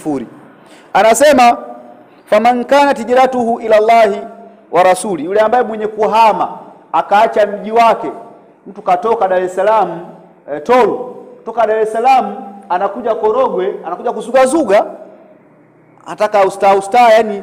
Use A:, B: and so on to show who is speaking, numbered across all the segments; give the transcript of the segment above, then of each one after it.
A: 0. Anasema faman kana hijratuhu ila Allahi wa rasuli, yule ambaye mwenye kuhama akaacha mji wake. Mtu katoka Dar es Salaam Tolu, kutoka Dar es Salaam anakuja Korogwe, anakuja kuzugazuga, anataka usta yani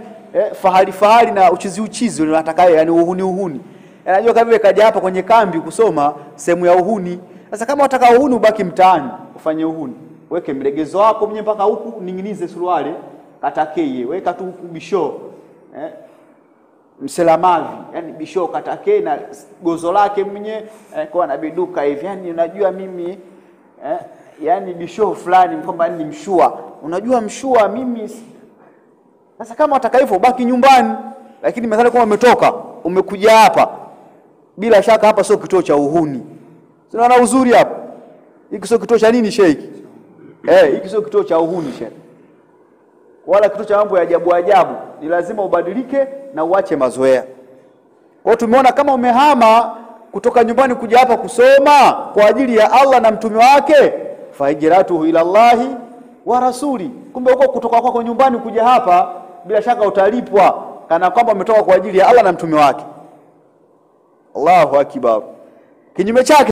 A: fahari na uchizi anataka yani uhuni. Anajua kama vile kaja hapa kwenye kambi kusoma sehemu ya uhuni. Sasa kama unataka uhuni ubaki mtaani ufanye uhuni, weke mlegezo wako mwenye mpaka huku, ninginize suruali katakeye, weka tu huku bisho mselamavi, yani bisho katakeye na gozo lake mwenye kwa anabiduka hivi, yani unajua mimi yani bisho fulani kwamba ni mshua, unajua mshua mimi. Sasa kama unataka hivyo baki nyumbani, lakini madhali kama umetoka umekuja hapa, bila shaka hapa sio kituo cha uhuni. Unaona uzuri hapa, hiki sio kituo cha nini sheikh? Hiki sio kituo cha uhuni sheikh, wala kituo cha mambo ya ajabu. Ni lazima ubadilike na uache mazoea. Kwa hiyo tumeona kama umehama kutoka nyumbani kuja hapa kusoma kwa ajili ya Allah na mtume wake, fa hijratuhu ila Allahi wa rasuli. Kumbe huko kutoka kwako nyumbani kuja hapa bila shaka utalipwa kana kwamba umetoka kwa ajili ya Allah na mtume wake. Allahu akbar. Kinyume chake